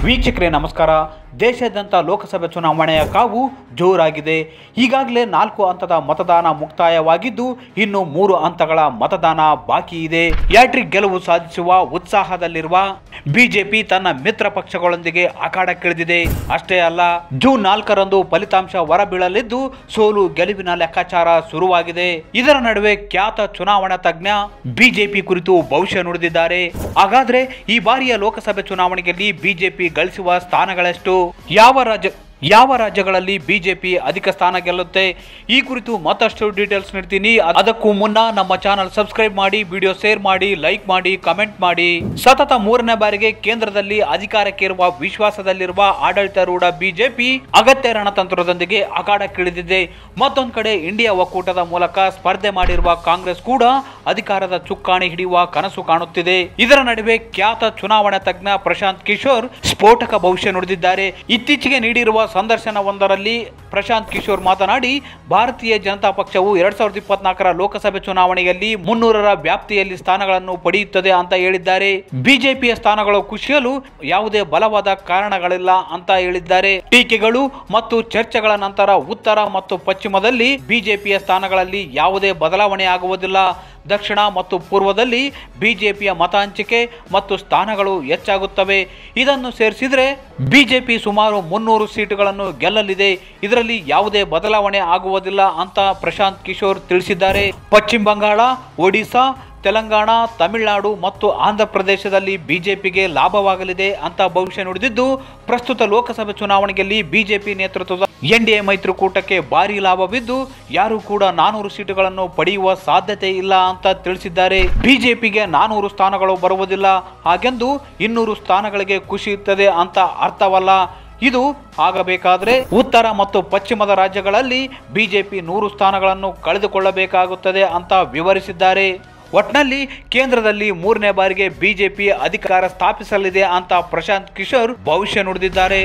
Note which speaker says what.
Speaker 1: ವೀಕ್ಷಕರೇ ನಮಸ್ಕಾರ. ದೇಶಾದ್ಯಂತ ಲೋಕಸಭೆ ಚುನಾವಣೆಯ ಕಾವು ಜೋರಾಗಿದೆ. ಈಗಾಗಲೇ 4 ಹಂತದ ಮತದಾನ ಮುಕ್ತಾಯವಾಗಿದ್ದು ಇನ್ನು 3 ಹಂತಗಳ ಮತದಾನ ಬಾಕಿ ಇದೆ. ಹ್ಯಾಟ್ರಿಕ್ ಗೆಲುವು ಸಾಧಿಸುವ ಉತ್ಸಾಹದಲ್ಲಿರುವ ಬಿಜೆಪಿ ತನ್ನ ಮಿತ್ರ ಪಕ್ಷಗಳೊಂದಿಗೆ ಅಖಾಡಕ್ಕಿಳಿದಿದೆ. ಅಷ್ಟೇ ಅಲ್ಲ, ಜೂನ್ 4ರಂದು ಫಲಿತಾಂಶ ಹೊರಬೀಳಲಿದ್ದು ಸೋಲು ಗೆಲುವಿನ ಲೆಕ್ಕಾಚಾರ ಶುರುವಾಗಿದೆ. ಇದರ ನಡುವೆ ಖ್ಯಾತ ಚುನಾವಣಾ ತಜ್ಞ ಬಿಜೆಪಿ ಕುರಿತು ಭವಿಷ್ಯ ನುಡಿದಿದ್ದಾರೆ. ಹಾಗಾದ್ರೆ ಈ ಬಾರಿಯ ಲೋಕಸಭೆ ಚುನಾವಣೆಯಲ್ಲಿ ಬಿಜೆಪಿ ಗಳಿಸುವ ಸ್ಥಾನಗಳೆಷ್ಟು, ಯಾವ ರಾಜ್ಯಗಳಲ್ಲಿ ಬಿಜೆಪಿ ಅಧಿಕ ಸ್ಥಾನ ಗೆಲ್ಲುತ್ತೆ, ಈ ಕುರಿತು ಮತ್ತಷ್ಟು ಡೀಟೇಲ್ಸ್ ನೀಡ್ತೀನಿ. ಅದಕ್ಕೂ ಮುನ್ನ ನಮ್ಮ ಚಾನಲ್ ಸಬ್ಸ್ಕ್ರೈಬ್ ಮಾಡಿ, ವಿಡಿಯೋ ಶೇರ್ ಮಾಡಿ, ಲೈಕ್ ಮಾಡಿ, ಕಮೆಂಟ್ ಮಾಡಿ. ಸತತ 3ನೇ ಬಾರಿಗೆ ಕೇಂದ್ರದಲ್ಲಿ ಅಧಿಕಾರಕ್ಕಿರುವ ವಿಶ್ವಾಸದಲ್ಲಿರುವ ಆಡಳಿತಾರೂಢ ಬಿಜೆಪಿ ಅಗತ್ಯ ರಣತಂತ್ರದೊಂದಿಗೆ ಅಖಾಡಕ್ಕಿಳಿದಿದೆ. ಮತ್ತೊಂದು ಕಡೆ ಇಂಡಿಯಾ ಒಕ್ಕೂಟದ ಮೂಲಕ ಸ್ಪರ್ಧೆ ಮಾಡಿರುವ ಕಾಂಗ್ರೆಸ್ ಕೂಡ ಅಧಿಕಾರದ ಚುಕ್ಕಾಣಿ ಹಿಡಿಯುವ ಕನಸು ಕಾಣುತ್ತಿದೆ. ಇದರ ನಡುವೆ ಖ್ಯಾತ ಚುನಾವಣಾ ತಜ್ಞ ಪ್ರಶಾಂತ್ ಕಿಶೋರ್ ಸ್ಫೋಟಕ ಭವಿಷ್ಯ ನುಡಿದಿದ್ದಾರೆ. ಇತ್ತೀಚೆಗೆ ನೀಡಿರುವ ಸಂದರ್ಶನವೊಂದರಲ್ಲಿ ಪ್ರಶಾಂತ್ ಕಿಶೋರ್ ಮಾತನಾಡಿ, ಭಾರತೀಯ ಜನತಾ ಪಕ್ಷವು 2024ರ ಲೋಕಸಭೆ ಚುನಾವಣೆಯಲ್ಲಿ 300ರ ವ್ಯಾಪ್ತಿಯಲ್ಲಿ ಸ್ಥಾನಗಳನ್ನು ಪಡೆಯುತ್ತದೆ ಅಂತ ಹೇಳಿದ್ದಾರೆ. ಬಿಜೆಪಿಯ ಸ್ಥಾನಗಳು ಕುಸಿಯಲು ಯಾವುದೇ ಬಲವಾದ ಕಾರಣಗಳಿಲ್ಲ ಅಂತ ಹೇಳಿದ್ದಾರೆ. ಟೀಕೆಗಳು ಮತ್ತು ಚರ್ಚೆಗಳ ನಂತರ ಉತ್ತರ ಮತ್ತು ಪಶ್ಚಿಮದಲ್ಲಿ ಬಿಜೆಪಿಯ ಸ್ಥಾನಗಳಲ್ಲಿ ಯಾವುದೇ ಬದಲಾವಣೆ ಆಗುವುದಿಲ್ಲ. ದಕ್ಷಿಣ ಮತ್ತು ಪೂರ್ವದಲ್ಲಿ ಬಿಜೆಪಿಯ ಮತ ಹಂಚಿಕೆ ಮತ್ತು ಸ್ಥಾನಗಳು ಹೆಚ್ಚಾಗುತ್ತವೆ. ಇದನ್ನು ಸೇರಿಸಿದರೆ ಬಿಜೆಪಿ ಸುಮಾರು 300 ಸೀಟುಗಳನ್ನು ಗೆಲ್ಲಲಿದೆ. ಇದರಲ್ಲಿ ಯಾವುದೇ ಬದಲಾವಣೆ ಆಗುವುದಿಲ್ಲ ಅಂತ ಪ್ರಶಾಂತ್ ಕಿಶೋರ್ ತಿಳಿಸಿದ್ದಾರೆ. ಪಶ್ಚಿಮ ಬಂಗಾಳ, ಒಡಿಶಾ, ತೆಲಂಗಾಣ, ತಮಿಳುನಾಡು ಮತ್ತು ಆಂಧ್ರ ಪ್ರದೇಶದಲ್ಲಿ ಬಿಜೆಪಿಗೆ ಲಾಭವಾಗಲಿದೆ ಅಂತ ಭವಿಷ್ಯ ನುಡಿದಿದ್ದು, ಪ್ರಸ್ತುತ ಲೋಕಸಭೆ ಚುನಾವಣೆಯಲ್ಲಿ ಬಿಜೆಪಿ ನೇತೃತ್ವದ ಎನ್ಡಿಎ ಮೈತ್ರಿಕೂಟಕ್ಕೆ ಭಾರಿ ಲಾಭವಿದ್ದು ಯಾರು ಕೂಡ 400 ಸೀಟುಗಳನ್ನು ಪಡೆಯುವ ಸಾಧ್ಯತೆ ಇಲ್ಲ ಅಂತ ತಿಳಿಸಿದ್ದಾರೆ. ಬಿಜೆಪಿಗೆ 400 ಸ್ಥಾನಗಳು ಬರುವುದಿಲ್ಲ, ಹಾಗೆಂದು 200 ಸ್ಥಾನಗಳಿಗೆ ಕುಸಿಯುತ್ತದೆ ಅಂತ ಅರ್ಥವಲ್ಲ. ಇದು ಆಗಬೇಕಾದ್ರೆ ಉತ್ತರ ಮತ್ತು ಪಶ್ಚಿಮದ ರಾಜ್ಯಗಳಲ್ಲಿ ಬಿಜೆಪಿ 100 ಸ್ಥಾನಗಳನ್ನು ಕಳೆದುಕೊಳ್ಳಬೇಕಾಗುತ್ತದೆ ಅಂತ ವಿವರಿಸಿದ್ದಾರೆ. ಒಟ್ನಲ್ಲಿ ಕೇಂದ್ರದಲ್ಲಿ 3ನೇ ಬಾರಿಗೆ ಬಿಜೆಪಿ ಅಧಿಕಾರ ಸ್ಥಾಪಿಸಲಿದೆ ಅಂತ ಪ್ರಶಾಂತ್ ಕಿಶೋರ್ ಭವಿಷ್ಯ ನುಡಿದಿದ್ದಾರೆ.